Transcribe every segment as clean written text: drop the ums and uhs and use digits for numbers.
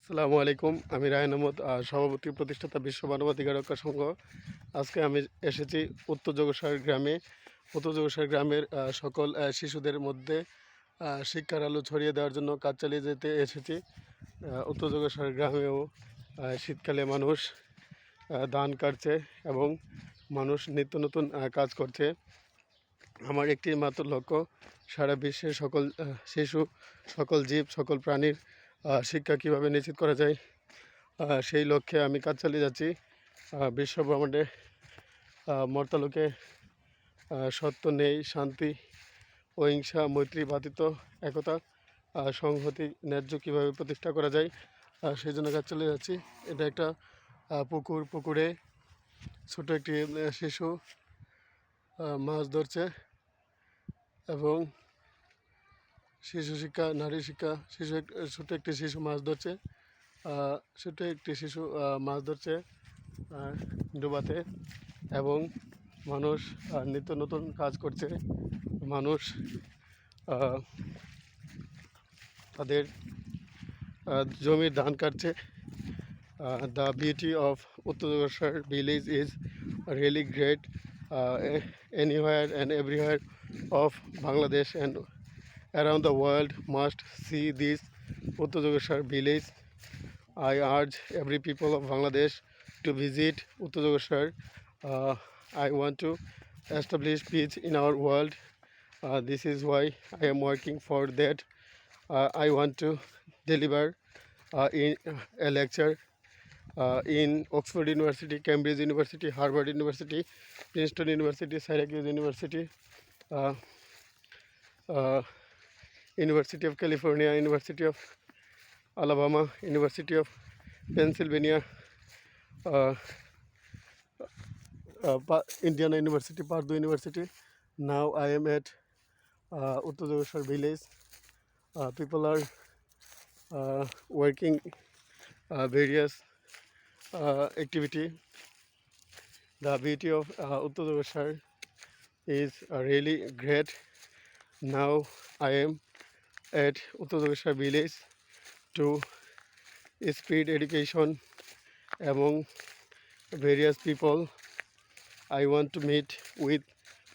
আসসালামু আলাইকুম। আমি রায়হান আহমদ, সভাপতি প্রতিষ্ঠাতা বিশ্ব মানবাধিকার রক্ষা সংঘ। আজকে আমি এসেছি উত্তর জগৎসার গ্রামে। উত্তর জগৎসার গ্রামের সকল শিশুদের মধ্যে শিক্ষার আলো ছড়িয়ে দেওয়ার জন্য কাজ চালিয়ে যেতে এসেছি। উত্তর জগৎসার গ্রামেও শীতকালে মানুষ ধান কাটছে এবং মানুষ নিত্য নতুন কাজ করছে। আমার একটি মাত্র লক্ষ্য, সারা বিশ্বের সকল শিশু, সকল জীব, সকল প্রাণীর শিক্ষা কীভাবে নিশ্চিত করা যায়, সেই লক্ষ্যে আমি কাজ চালিয়ে যাচ্ছি। বিশ্ব ব্রহ্মাণ্ডে মর্তালোকে সত্য, ন্যায়, শান্তি, অহিংসা, মৈত্রী, ভ্রাতৃত্ব, একতা, সংহতি, ন্যায্য কীভাবে প্রতিষ্ঠা করা যায়, সেই জন্য কাজ চালিয়ে যাচ্ছি। এটা একটা পুকুরে ছোট একটি শিশু মাছ ধরছে এবং শিশু শিক্ষা, নারী শিক্ষা, ছোট একটি শিশু মাছ ধরছে। ছোট একটি শিশু মাছ ধরছে ডোবাতে এবং মানুষ নিত্য নতুন কাজ করছে। মানুষ তাদের জমির ধান কাটছে। The beauty of Uttar Pradesh village is really great. Anywhere and everywhere of Bangladesh and around the world must see this Uttar Pradesh village. I urge every people of Bangladesh to visit Uttar Pradesh. I want to establish peace in our world. This is why I am working for that. I want to deliver in a lecture in Oxford University, Cambridge University, Harvard University, Princeton University, Syracuse University, uh, uh, University of California, University of Alabama, University of Pennsylvania, Indiana University, Purdue University. Now I am at Uttar Pradesh village. People are working various activity. The beauty of Uttar Pradesh is really great. Now I am at Uttar Pradesh village to spread education among various people. I want to meet with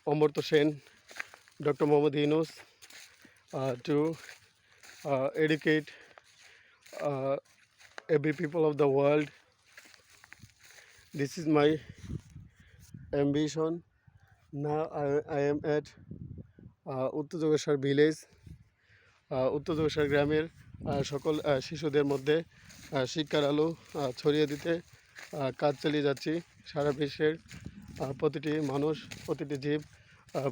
Amartya Sen, Dr. Mohammad Yunus, to educate every people of the world. This is my ambition. Now I am at উত্তর জগৎসার village. উত্তর জগৎসার গ্রামের সকল শিশুদের মধ্যে শিক্ষার আলো ছড়িয়ে দিতে কাজ চালিয়ে যাচ্ছি। সারা বিশ্বের প্রতিটি মানুষ, প্রতিটি জীব,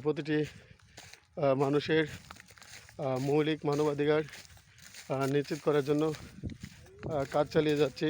প্রতিটি মানুষের মৌলিক মানবাধিকার নিশ্চিত করার জন্য কাজ চালিয়ে যাচ্ছি।